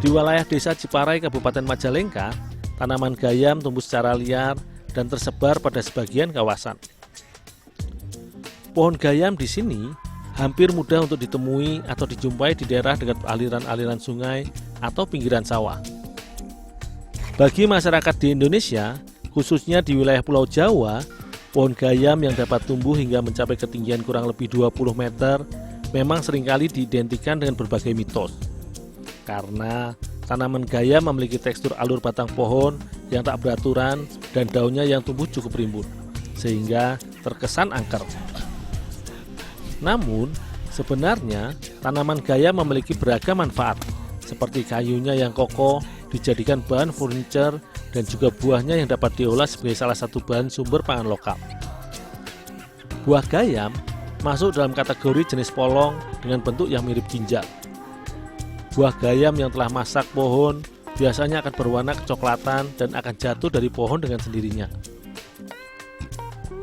Di wilayah Desa Ciparai, Kabupaten Majalengka, tanaman gayam tumbuh secara liar dan tersebar pada sebagian kawasan. Pohon gayam di sini hampir mudah untuk ditemui atau dijumpai di daerah dekat aliran-aliran sungai atau pinggiran sawah. Bagi masyarakat di Indonesia, khususnya di wilayah Pulau Jawa, pohon gayam yang dapat tumbuh hingga mencapai ketinggian kurang lebih 20 meter memang seringkali diidentikan dengan berbagai mitos. Karena tanaman gayam memiliki tekstur alur batang pohon yang tak beraturan dan daunnya yang tumbuh cukup rimbun, sehingga terkesan angker. Namun, sebenarnya tanaman gayam memiliki beragam manfaat, seperti kayunya yang kokoh, dijadikan bahan furniture, dan juga buahnya yang dapat diolah sebagai salah satu bahan sumber pangan lokal. Buah gayam masuk dalam kategori jenis polong dengan bentuk yang mirip ginjal. Buah gayam yang telah masak pohon biasanya akan berwarna kecoklatan dan akan jatuh dari pohon dengan sendirinya.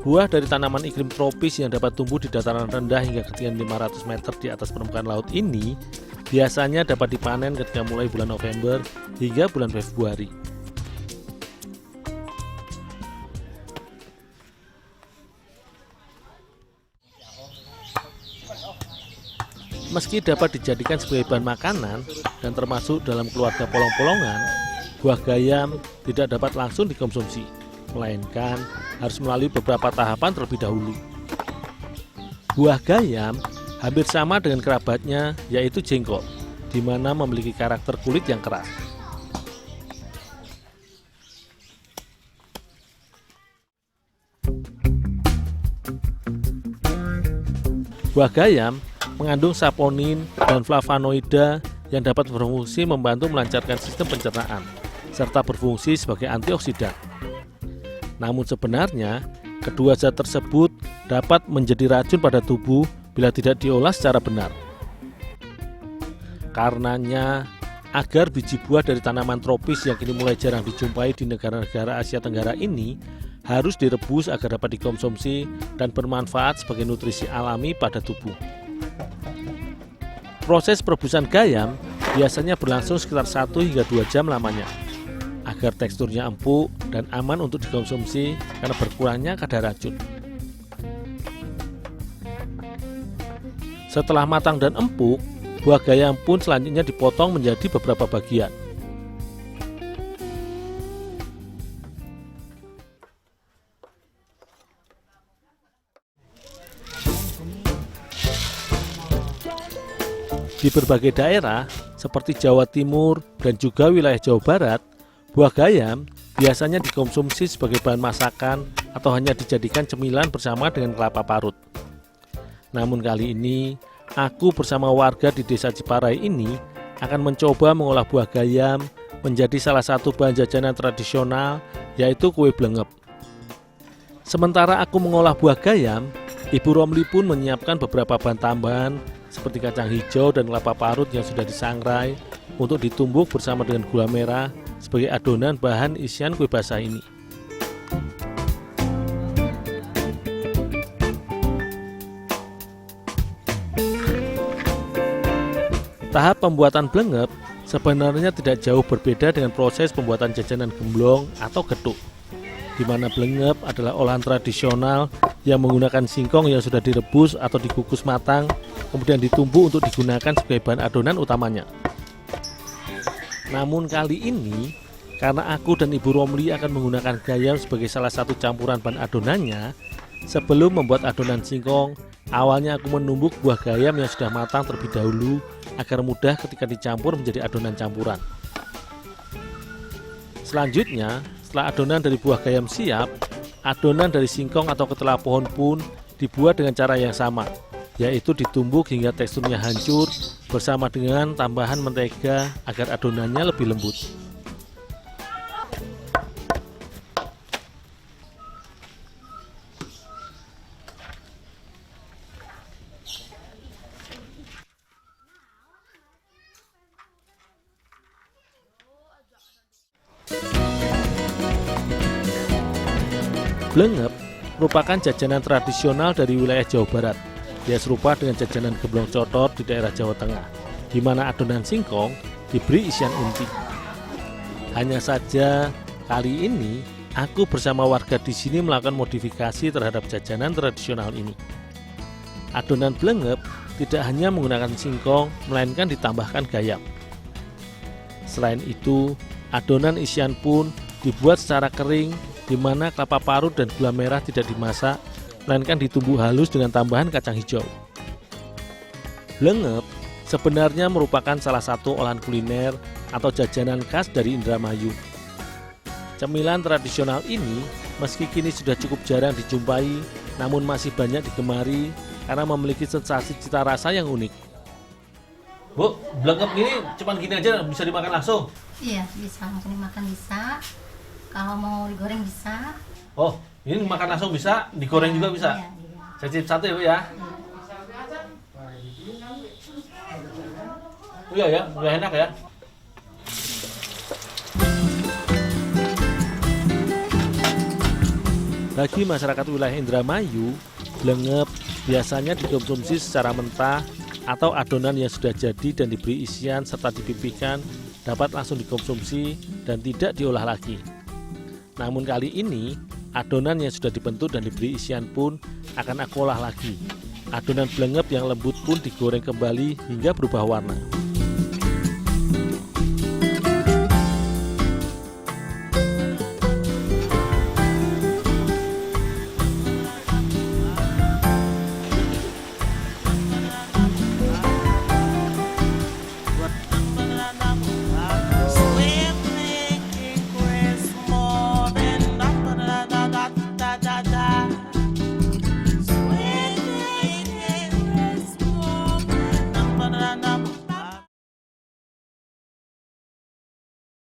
Buah dari tanaman iklim tropis yang dapat tumbuh di dataran rendah hingga ketinggian 500 meter di atas permukaan laut ini biasanya dapat dipanen ketika mulai bulan November hingga bulan Februari. Meski dapat dijadikan sebagai bahan makanan dan termasuk dalam keluarga polong-polongan, buah gayam tidak dapat langsung dikonsumsi, melainkan harus melalui beberapa tahapan terlebih dahulu. Buah gayam hampir sama dengan kerabatnya, yaitu jengkol, di mana memiliki karakter kulit yang keras. Buah gayam mengandung saponin dan flavonoida yang dapat berfungsi membantu melancarkan sistem pencernaan, serta berfungsi sebagai antioksidan. Namun sebenarnya, kedua zat tersebut dapat menjadi racun pada tubuh bila tidak diolah secara benar. Karenanya, agar biji buah dari tanaman tropis yang kini mulai jarang dijumpai di negara-negara Asia Tenggara ini harus direbus agar dapat dikonsumsi dan bermanfaat sebagai nutrisi alami pada tubuh. Proses perebusan gayam biasanya berlangsung sekitar 1 hingga 2 jam lamanya, agar teksturnya empuk dan aman untuk dikonsumsi karena berkurangnya kadar racun. Setelah matang dan empuk, buah gayam pun selanjutnya dipotong menjadi beberapa bagian. Di berbagai daerah seperti Jawa Timur dan juga wilayah Jawa Barat, buah gayam biasanya dikonsumsi sebagai bahan masakan atau hanya dijadikan cemilan bersama dengan kelapa parut. Namun kali ini, aku bersama warga di Desa Ciparai ini akan mencoba mengolah buah gayam menjadi salah satu bahan jajanan tradisional, yaitu kue blengep. Sementara aku mengolah buah gayam, Ibu Romli pun menyiapkan beberapa bahan tambahan seperti kacang hijau dan kelapa parut yang sudah disangrai untuk ditumbuk bersama dengan gula merah sebagai adonan bahan isian kue basah ini. Tahap pembuatan blengep sebenarnya tidak jauh berbeda dengan proses pembuatan jajanan gemblong atau getuk, di mana blengep adalah olahan tradisional yang menggunakan singkong yang sudah direbus atau dikukus matang, kemudian ditumbuk untuk digunakan sebagai bahan adonan utamanya. Namun kali ini, karena aku dan Ibu Romli akan menggunakan gayam sebagai salah satu campuran bahan adonannya, sebelum membuat adonan singkong, awalnya aku menumbuk buah gayam yang sudah matang terlebih dahulu agar mudah ketika dicampur menjadi adonan campuran. Selanjutnya, setelah adonan dari buah gayam siap, adonan dari singkong atau ketela pohon pun dibuat dengan cara yang sama, yaitu ditumbuk hingga teksturnya hancur bersama dengan tambahan mentega agar adonannya lebih lembut. Blengep merupakan jajanan tradisional dari wilayah Jawa Barat. Dia serupa dengan jajanan gemblong cotot di daerah Jawa Tengah, di mana adonan singkong diberi isian unti. Hanya saja kali ini aku bersama warga di sini melakukan modifikasi terhadap jajanan tradisional ini. Adonan blengep tidak hanya menggunakan singkong, melainkan ditambahkan gayam. Selain itu, adonan isian pun dibuat secara kering, di mana kelapa parut dan gula merah tidak dimasak, melainkan ditumbuk halus dengan tambahan kacang hijau. Blengep sebenarnya merupakan salah satu olahan kuliner atau jajanan khas dari Indramayu. Cemilan tradisional ini meski kini sudah cukup jarang dijumpai, namun masih banyak digemari karena memiliki sensasi cita rasa yang unik. Bu, blengep ini cuma gini aja bisa dimakan langsung? Iya, bisa langsung dimakan bisa. Kalau mau digoreng bisa. Oh, ini makan langsung bisa, digoreng juga bisa? Iya, iya. Saya cicip satu ya Bu ya? Oh iya ya, udah enak ya. Bagi masyarakat wilayah Indramayu, blengep biasanya dikonsumsi secara mentah atau adonan yang sudah jadi dan diberi isian serta dipipihkan dapat langsung dikonsumsi dan tidak diolah lagi. Namun kali ini, adonan yang sudah dibentuk dan diberi isian pun akan aku olah lagi. Adonan blengep yang lembut pun digoreng kembali hingga berubah warna.